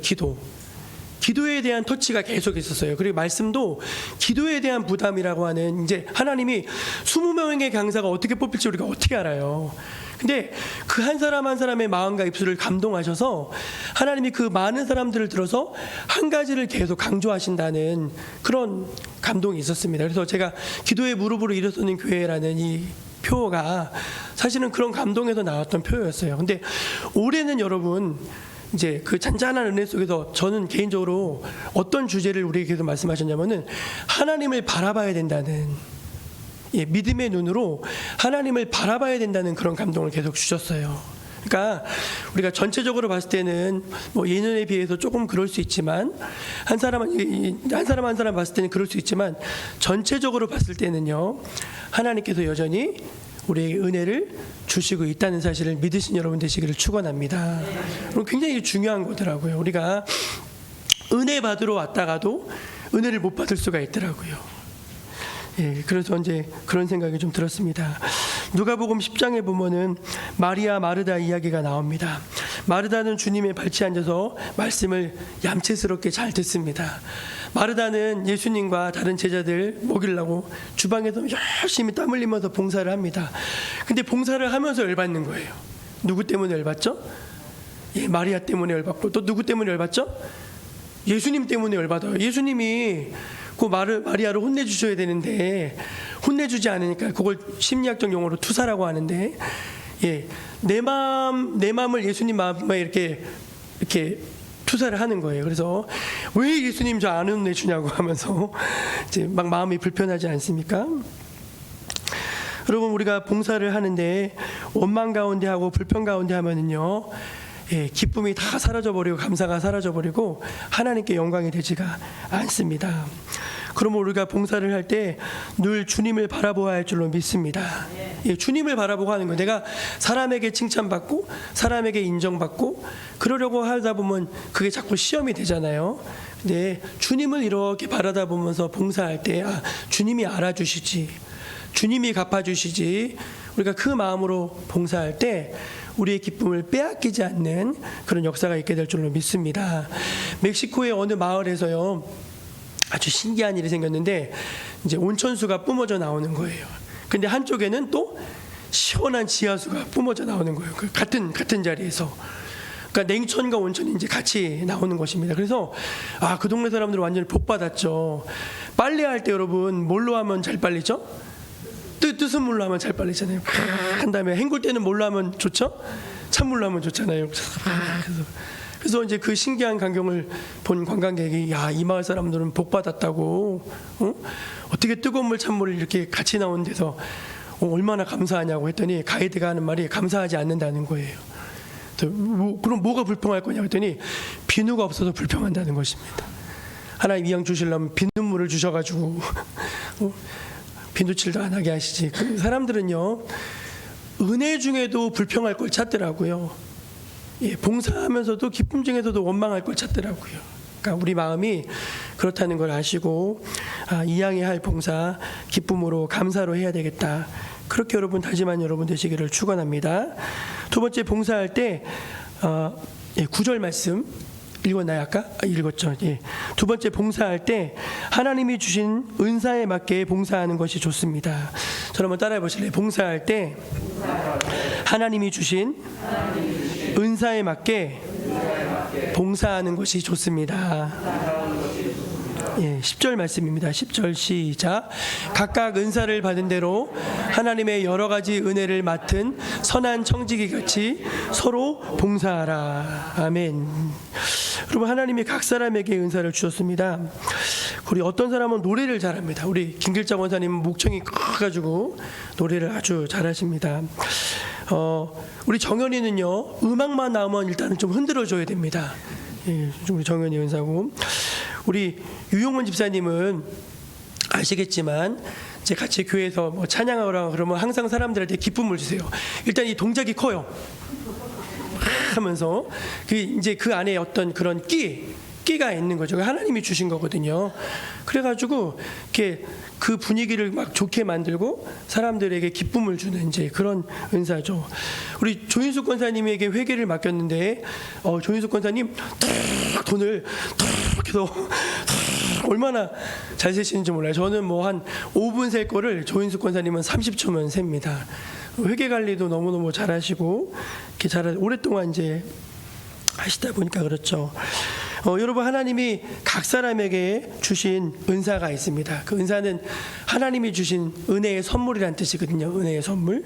S1: 기도에 대한 터치가 계속 있었어요. 그리고 말씀도 기도에 대한 부담이라고 하는, 이제 하나님이 20명의 강사가 어떻게 뽑힐지 우리가 어떻게 알아요? 근데 그 한 사람 한 사람의 마음과 입술을 감동하셔서 하나님이 그 많은 사람들을 들어서 한 가지를 계속 강조하신다는 그런 감동이 있었습니다. 그래서 제가 기도의 무릎으로 일어서는 교회라는 이 표가 사실은 그런 감동에서 나왔던 표였어요. 근데 올해는 여러분, 이제 그 잔잔한 은혜 속에서 저는 개인적으로 어떤 주제를 우리에게 계속 말씀하셨냐면은 하나님을 바라봐야 된다는, 믿음의 눈으로 하나님을 바라봐야 된다는 그런 감동을 계속 주셨어요. 그러니까 우리가 전체적으로 봤을 때는 뭐 예년에 비해서 조금 그럴 수 있지만 한 사람 한 사람 봤을 때는 그럴 수 있지만 전체적으로 봤을 때는요 하나님께서 여전히 우리에게 은혜를 주시고 있다는 사실을 믿으신 여러분 되시기를 축원합니다. 굉장히 중요한 거더라고요. 우리가 은혜 받으러 왔다가도 은혜를 못 받을 수가 있더라고요. 그래서 이제 그런 생각이 좀 들었습니다. 누가복음 10장에 보면은 마리아 마르다 이야기가 나옵니다. 마르다는 주님의 발치에 앉아서 말씀을 얌체스럽게 잘 듣습니다. 마르다는 예수님과 다른 제자들 먹이려고 주방에서 열심히 땀 흘리면서 봉사를 합니다. 근데 봉사를 하면서 열받는 거예요. 누구 때문에 열받죠? 마리아 때문에 열받고, 또 누구 때문에 열받죠? 예수님 때문에 열받아요. 예수님이 그 마리아를 혼내주셔야 되는데 혼내주지 않으니까 그걸 심리학적 용어로 투사라고 하는데, 내 마음을 예수님 마음에 이렇게 투사를 하는 거예요. 그래서 왜 예수님 저 안 혼내주냐고 하면서 이제 막 마음이 불편하지 않습니까? 여러분, 우리가 봉사를 하는데 원망 가운데 하고 불평 가운데 하면은요, 기쁨이 다 사라져버리고 감사가 사라져버리고 하나님께 영광이 되지가 않습니다. 그러면 우리가 봉사를 할 때 늘 주님을 바라보아야 할 줄로 믿습니다. 주님을 바라보고 하는 거예요. 내가 사람에게 칭찬받고 사람에게 인정받고 그러려고 하다 보면 그게 자꾸 시험이 되잖아요. 근데 주님을 이렇게 바라다 보면서 봉사할 때 주님이 알아주시지, 주님이 갚아주시지, 우리가 그 마음으로 봉사할 때 우리의 기쁨을 빼앗기지 않는 그런 역사가 있게 될 줄로 믿습니다. 멕시코의 어느 마을에서요 아주 신기한 일이 생겼는데, 이제 온천수가 뿜어져 나오는 거예요. 근데 한쪽에는 또 시원한 지하수가 뿜어져 나오는 거예요. 그 같은 자리에서. 그러니까 냉천과 온천이 이제 같이 나오는 것입니다. 그래서 그 동네 사람들은 완전히 복 받았죠. 빨래할 때 여러분 뭘로 하면 잘 빨리죠? 뜨뜻한 물로 하면 잘 빨리잖아요. 한 다음에 헹굴 때는 뭘로 하면 좋죠? 찬물로 하면 좋잖아요. 그래서 이제 그 신기한 광경을 본 관광객이 이 마을 사람들은 복 받았다고, 어떻게 뜨거운 물 찬물을 이렇게 같이 나온 데서 얼마나 감사하냐고 했더니 가이드가 하는 말이 감사하지 않는다는 거예요. 그럼 뭐가 불평할 거냐고 했더니 비누가 없어서 불평한다는 것입니다. 하나님 이왕 주시려면 비눗물을 주셔가지고 비누칠도 안 하게 하시지. 그 사람들은요 은혜 중에도 불평할 걸 찾더라고요. 봉사하면서도 기쁨 중에서도 원망할 걸 찾더라고요. 그러니까 우리 마음이 그렇다는 걸 아시고 이양해야 할 봉사 기쁨으로 감사로 해야 되겠다. 그렇게 여러분 다짐한 여러분 되시기를 축원합니다. 두 번째 봉사할 때 9절 말씀 읽었나요? 아까? 읽었죠. 두 번째 봉사할 때 하나님이 주신 은사에 맞게 봉사하는 것이 좋습니다. 저를 한번 따라해 보실래요? 봉사할 때 하나님이 주신 은사에 맞게 봉사하는 것이 좋습니다. 10절 말씀입니다. 10절 시작. 각각 은사를 받은 대로 하나님의 여러 가지 은혜를 맡은 선한 청지기 같이 서로 봉사하라. 아멘. 여러분 하나님이 각 사람에게 은사를 주셨습니다. 우리 어떤 사람은 노래를 잘합니다. 우리 김길장 원사님은 목청이 커가지고 노래를 아주 잘하십니다. 우리 정연이는요 음악만 나오면 일단은 좀 흔들어줘야 됩니다. 우리 정연이 은사고, 우리 유용원 집사님은 아시겠지만 이제 같이 교회에서 뭐 찬양하라 그러면 항상 사람들한테 기쁨을 주세요. 일단 이 동작이 커요. 하면서 이제 그 안에 어떤 그런 끼가 있는 거죠. 하나님이 주신 거거든요. 그래가지고 이렇게 그 분위기를 막 좋게 만들고 사람들에게 기쁨을 주는 이제 그런 은사죠. 우리 조인숙 권사님에게 회계를 맡겼는데 조인숙 권사님 돈을 해서 얼마나 잘 세시는지 몰라요. 저는 뭐 한 5분 셀 거를 조인숙 권사님은 30초면 셉니다. 회계 관리도 너무너무 잘하시고 이렇게 오랫동안 이제 하시다 보니까 그렇죠. 여러분 하나님이 각 사람에게 주신 은사가 있습니다. 그 은사는 하나님이 주신 은혜의 선물이란 뜻이거든요. 은혜의 선물.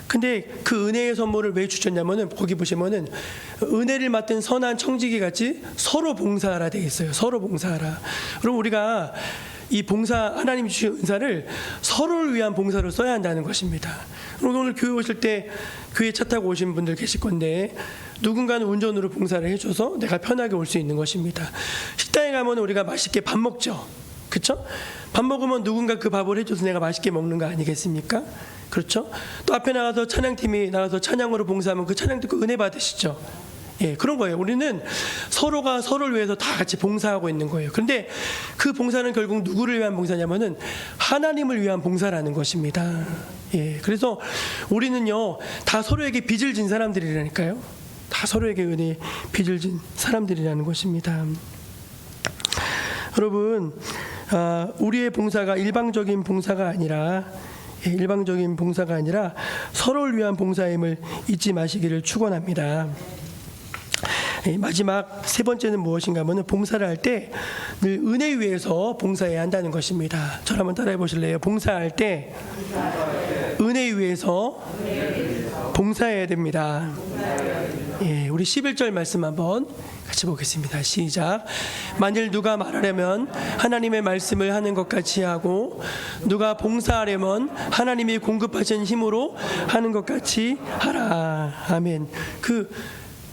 S1: 근데 그 은혜의 선물을 왜 주셨냐면은 거기 보시면은 은혜를 맡은 선한 청지기 같이 서로 봉사하라 되어 있어요. 서로 봉사하라. 그럼 우리가 이 봉사 하나님이 주신 은사를 서로를 위한 봉사로 써야 한다는 것입니다. 오늘 교회 오실 때 교회 차 타고 오신 분들 계실 건데 누군가는 운전으로 봉사를 해줘서 내가 편하게 올 수 있는 것입니다. 식당에 가면 우리가 맛있게 밥 먹죠. 그렇죠? 밥 먹으면 누군가 그 밥을 해줘서 내가 맛있게 먹는 거 아니겠습니까? 그렇죠? 또 앞에 나가서 찬양팀이 나가서 찬양으로 봉사하면 그 찬양 듣고 은혜 받으시죠. 그런 거예요. 우리는 서로가 서로를 위해서 다 같이 봉사하고 있는 거예요. 그런데 그 봉사는 결국 누구를 위한 봉사냐면은 하나님을 위한 봉사라는 것입니다. 그래서 우리는요 다 서로에게 빚을 진 사람들이라니까요. 다 서로에게 은혜 빚을 진 사람들이라는 것입니다. 여러분 우리의 봉사가 일방적인 봉사가 아니라 서로를 위한 봉사임을 잊지 마시기를 축원합니다. 마지막 세 번째는 무엇인가 하면 봉사를 할 때 늘 은혜 위에서 봉사해야 한다는 것입니다. 저를 한번 따라해 보실래요? 봉사할 때 은혜 위에서 봉사해야 됩니다. 우리 11절 말씀 한번 같이 보겠습니다. 시작. 만일 누가 말하려면 하나님의 말씀을 하는 것 같이 하고 누가 봉사하려면 하나님이 공급하신 힘으로 하는 것 같이 하라. 아멘.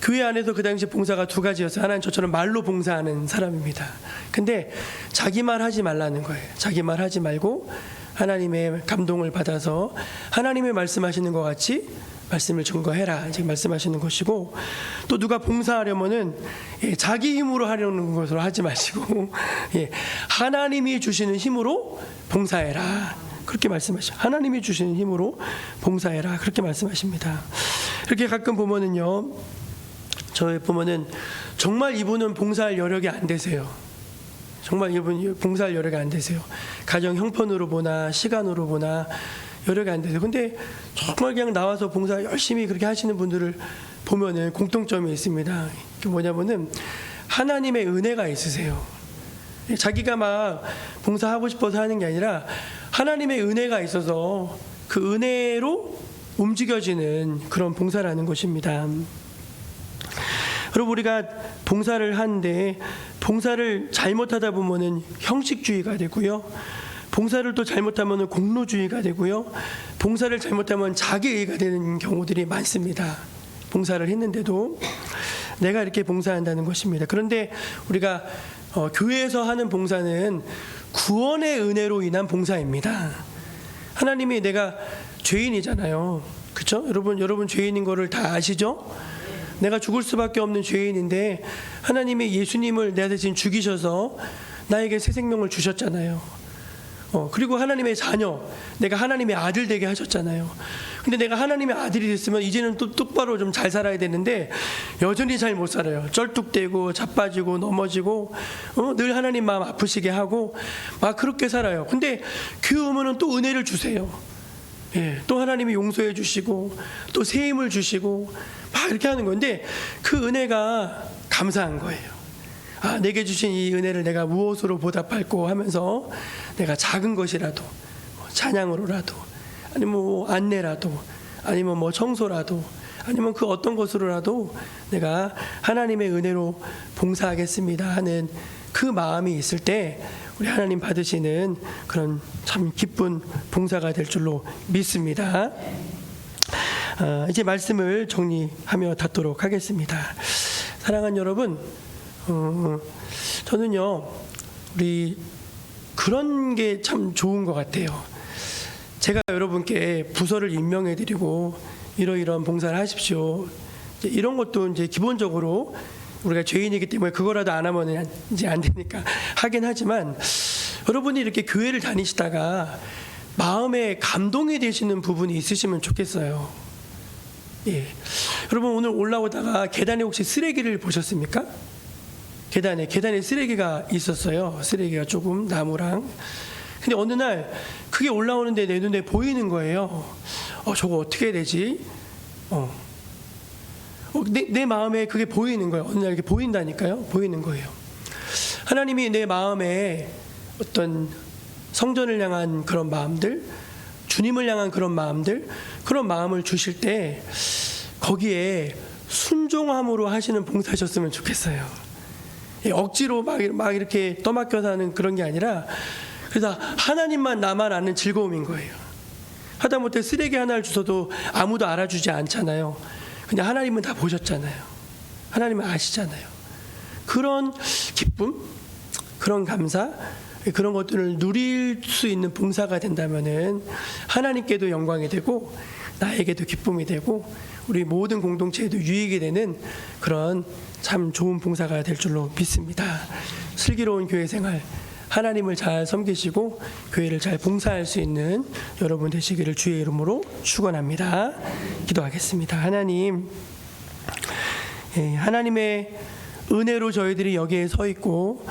S1: 교회 안에서 그 당시 봉사가 두 가지였어요. 하나는 저처럼 말로 봉사하는 사람입니다. 근데 자기 말 하지 말라는 거예요. 자기 말 하지 말고 하나님의 감동을 받아서 하나님의 말씀하시는 것 같이 말씀을 증거해라. 지금 말씀하시는 것이고, 또 누가 봉사하려면은 자기 힘으로 하려는 것으로 하지 마시고 하나님이 주시는 힘으로 봉사해라. 그렇게 말씀하시죠. 하나님이 주시는 힘으로 봉사해라. 그렇게 말씀하십니다. 이렇게 가끔 보면은요. 저희 보면은 정말 이분은 봉사할 여력이 안 되세요. 정말 이분 봉사할 여력이 안 되세요. 가정 형편으로 보나 시간으로 보나 여러 개 안 돼서. 근데 정말 그냥 나와서 봉사 열심히 그렇게 하시는 분들을 보면은 공통점이 있습니다. 그게 뭐냐면은 하나님의 은혜가 있으세요. 자기가 막 봉사하고 싶어서 하는 게 아니라 하나님의 은혜가 있어서 그 은혜로 움직여지는 그런 봉사라는 것입니다. 여러분, 우리가 봉사를 하는데 봉사를 잘못하다 보면은 형식주의가 되고요. 봉사를 또 잘못하면 공로주의가 되고요. 봉사를 잘못하면 자기의가 되는 경우들이 많습니다. 봉사를 했는데도 내가 이렇게 봉사한다는 것입니다. 그런데 우리가 교회에서 하는 봉사는 구원의 은혜로 인한 봉사입니다. 하나님이 내가 죄인이잖아요. 그렇죠? 여러분 죄인인 거를 다 아시죠? 내가 죽을 수밖에 없는 죄인인데 하나님이 예수님을 내 대신 죽이셔서 나에게 새 생명을 주셨잖아요. 그리고 하나님의 자녀, 내가 하나님의 아들 되게 하셨잖아요. 근데 내가 하나님의 아들이 됐으면 이제는 또 똑바로 좀 잘 살아야 되는데 여전히 잘 못 살아요. 쩔뚝대고 자빠지고 넘어지고 늘 하나님 마음 아프시게 하고 막 그렇게 살아요. 근데 교회 오면은 또 은혜를 주세요. 예, 또 하나님이 용서해 주시고 또 새 힘을 주시고 막 이렇게 하는 건데 그 은혜가 감사한 거예요. 아, 내게 주신 이 은혜를 내가 무엇으로 보답할꼬 하면서 내가 작은 것이라도 찬양으로라도 아니면 뭐 안내라도 아니면 뭐 청소라도 아니면 그 어떤 것으로라도 내가 하나님의 은혜로 봉사하겠습니다 하는 그 마음이 있을 때 우리 하나님 받으시는 그런 참 기쁜 봉사가 될 줄로 믿습니다. 이제 말씀을 정리하며 닫도록 하겠습니다. 사랑하는 여러분, 저는요 우리 그런 게 참 좋은 것 같아요. 제가 여러분께 부서를 임명해드리고 이러이러한 봉사를 하십시오. 이런 것도 이제 기본적으로 우리가 죄인이기 때문에 그거라도 안 하면 이제 안 되니까 하긴 하지만 여러분이 이렇게 교회를 다니시다가 마음에 감동이 되시는 부분이 있으시면 좋겠어요. 예, 여러분 오늘 올라오다가 계단에 혹시 쓰레기를 보셨습니까? 계단에 쓰레기가 있었어요. 쓰레기가 조금 나무랑. 근데 어느 날 그게 올라오는데 내 눈에 보이는 거예요. 저거 어떻게 해야 되지? 내 마음에 그게 보이는 거예요. 어느 날 이렇게 보인다니까요. 보이는 거예요. 하나님이 내 마음에 어떤 성전을 향한 그런 마음들, 주님을 향한 그런 마음들, 그런 마음을 주실 때 거기에 순종함으로 하시는 봉사하셨으면 좋겠어요. 억지로 막 이렇게 떠맡겨서 하는 그런 게 아니라 그래서 하나님만 나만 아는 즐거움인 거예요. 하다못해 쓰레기 하나를 주셔도 아무도 알아주지 않잖아요. 근데 하나님은 다 보셨잖아요. 하나님은 아시잖아요. 그런 기쁨, 그런 감사, 그런 것들을 누릴 수 있는 봉사가 된다면은 하나님께도 영광이 되고 나에게도 기쁨이 되고 우리 모든 공동체에도 유익이 되는 그런 참 좋은 봉사가 될 줄로 믿습니다. 슬기로운 교회 생활, 하나님을 잘 섬기시고 교회를 잘 봉사할 수 있는 여러분 되시기를 주의 이름으로 축원합니다. 기도하겠습니다. 하나님, 하나님의 은혜로 저희들이 여기에 서 있고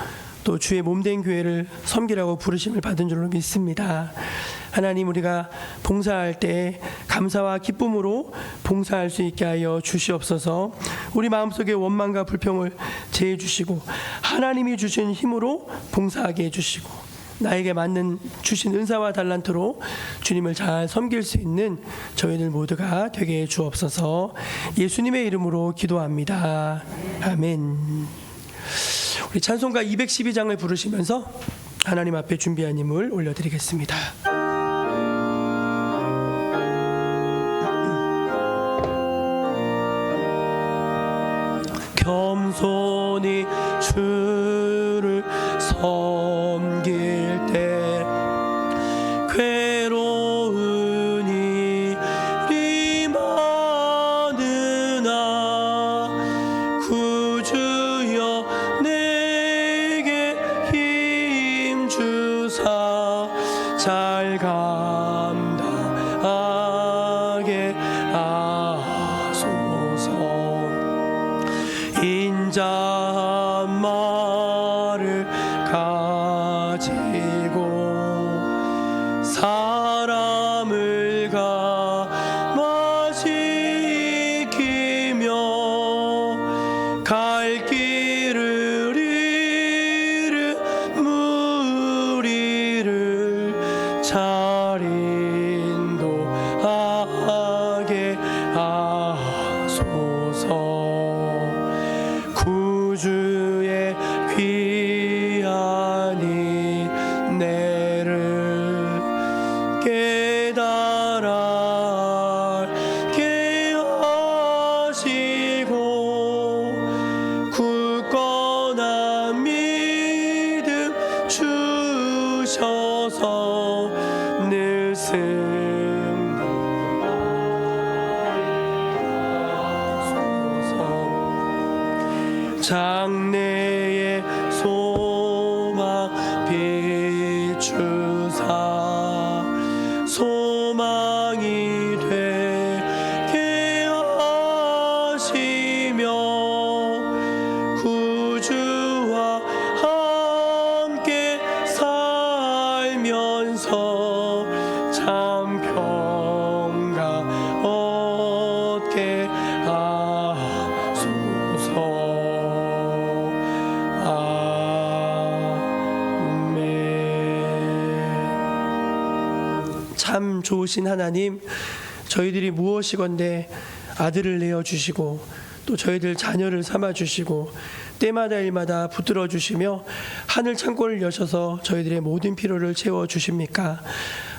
S1: 또 주의 몸된 교회를 섬기라고 부르심을 받은 줄로 믿습니다. 하나님, 우리가 봉사할 때 감사와 기쁨으로 봉사할 수 있게 하여 주시옵소서. 우리 마음속에 원망과 불평을 제해 주시고 하나님이 주신 힘으로 봉사하게 해주시고 나에게 맞는 주신 은사와 달란트로 주님을 잘 섬길 수 있는 저희들 모두가 되게 해 주옵소서. 예수님의 이름으로 기도합니다. 아멘. 우리 찬송가 212장을 부르시면서 하나님 앞에 준비한 힘을 올려드리겠습니다. 겸손히 주를 섬길 때 괴로운 일이 많으나 구주여 내게 힘 주사 잘 감당하게 하소서. 인자한 말을 가지고 사람을 구주의 귀한 은혜를 깨달아 알게 하시고 굳건한 믿음 주셔서 늘 승하소서. 장래의 소망 비추사 소망이 되게 하시며 구주와 함께 살면서 참 평강 얻게 하소서. 아멘. 참 좋으신 하나님, 저희들이 무엇이건대 아들을 내어주시고 또 저희들 자녀를 삼아주시고 때마다 일마다 붙들어 주시며 하늘 창고를 여셔서 저희들의 모든 필요를 채워주십니까?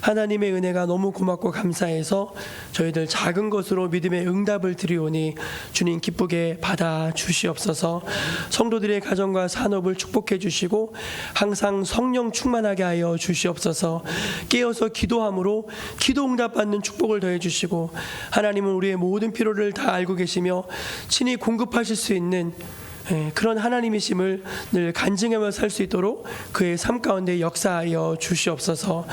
S1: 하나님의 은혜가 너무 고맙고 감사해서 저희들 작은 것으로 믿음의 응답을 드리오니 주님 기쁘게 받아 주시옵소서. 성도들의 가정과 산업을 축복해 주시고 항상 성령 충만하게 하여 주시옵소서. 깨어서 기도함으로 기도 응답받는 축복을 더해 주시고 하나님은 우리의 모든 필요를 다 알고 계시며 친히 공급하실 수 있는 그런 하나님이심을 늘 간증하며 살 수 있도록 그의 삶 가운데 역사하여 주시옵소서.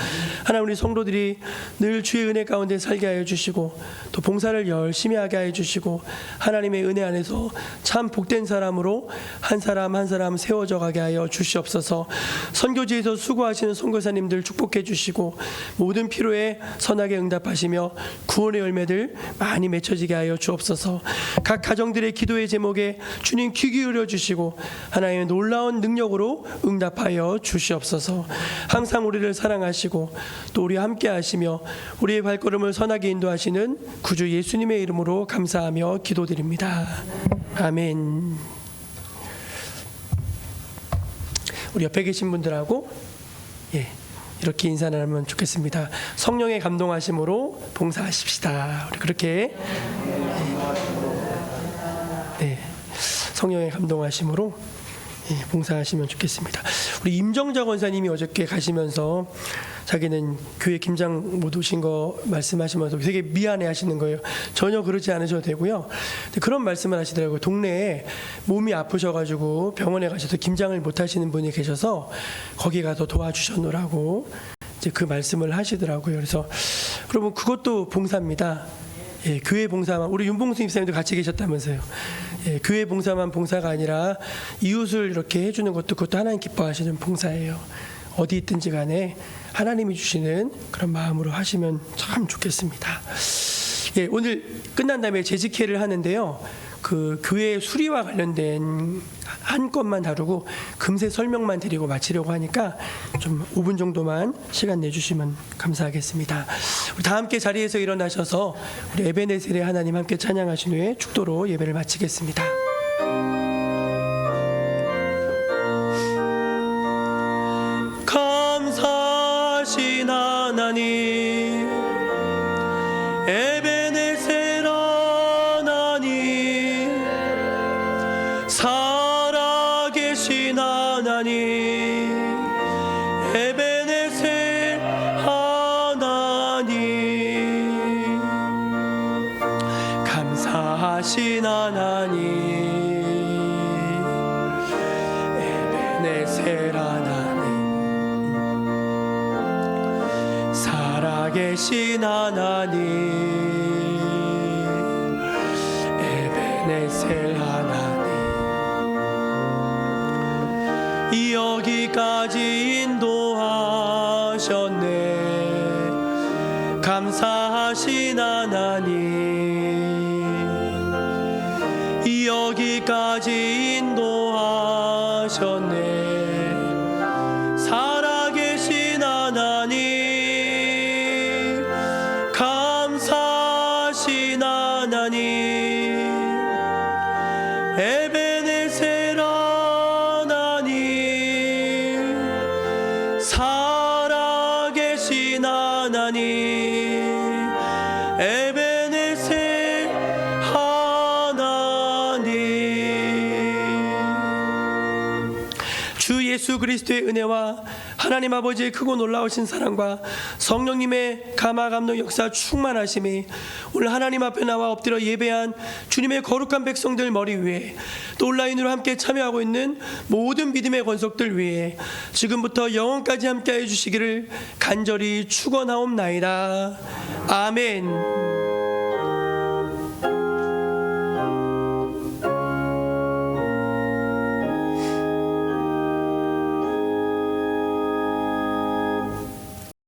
S1: 하나님, 우리 성도들이 늘 주의 은혜 가운데 살게 하여 주시고 또 봉사를 열심히 하게 하여 주시고 하나님의 은혜 안에서 참 복된 사람으로 한 사람 한 사람 세워져 가게 하여 주시옵소서. 선교지에서 수고하시는 선교사님들 축복해 주시고 모든 필요에 선하게 응답하시며 구원의 열매들 많이 맺혀지게 하여 주옵소서. 각 가정들의 기도의 제목에 주님 귀 기울여 주시고 하나님의 놀라운 능력으로 응답하여 주시옵소서. 항상 우리를 사랑하시고 또 우리와 함께 하시며 우리의 발걸음을 선하게 인도하시는 구주 예수님의 이름으로 감사하며 기도드립니다. 아멘. 우리 옆에 계신 분들하고 이렇게 인사 나누면 좋겠습니다. 성령의 감동하심으로 봉사하십시다. 우리 그렇게 성령의 감동하심으로 봉사하시면 좋겠습니다. 우리 임정자 권사님이 어저께 가시면서 자기는 교회 김장 못 오신 거 말씀하시면서 되게 미안해 하시는 거예요. 전혀 그러지 않으셔도 되고요. 그런 말씀을 하시더라고요. 동네에 몸이 아프셔가지고 병원에 가셔서 김장을 못 하시는 분이 계셔서 거기 가서 도와주셨노라고 이제 그 말씀을 하시더라고요. 그래서 그러면 그것도 봉사입니다. 교회 봉사만, 우리 윤봉수 입사님도 같이 계셨다면서요. 교회 봉사만 봉사가 아니라 이웃을 이렇게 해주는 것도 그것도 하나님 기뻐하시는 봉사예요. 어디 있든지 간에 하나님이 주시는 그런 마음으로 하시면 참 좋겠습니다. 오늘 끝난 다음에 재직회를 하는데요. 그 교회 수리와 관련된 한 건만 다루고 금세 설명만 드리고 마치려고 하니까 좀 5분 정도만 시간 내주시면 감사하겠습니다. 우리 다 함께 자리에서 일어나셔서 우리 에베네셀의 하나님 함께 찬양하신 후에 축도로 예배를 마치겠습니다. 감사하신 하나님, 에베네셀 하나님, 살아계신 하나님, 에베네셀 하나님, 감사하신 하나님, 에베네셀 하나님, 살아계신 하나님, 에베네셀 하나님, 여기까지 인도하셨네. 감사하신 하나님, 여기까지 인도하셨네. 살아계신 하나님, 감사하신 하나님, 에베네셀 하나님, 주 예수 그리스도의 은혜와 하나님 아버지의 크고 놀라우신 사랑과 성령님의 감화 감동 역사 충만하심이 오늘 하나님 앞에 나와 엎드려 예배한 주님의 거룩한 백성들 머리 위에 또 온라인으로 함께 참여하고 있는 모든 믿음의 권속들 위에 지금부터 영원까지 함께해 주시기를 간절히 축원하옵나이다. 아멘.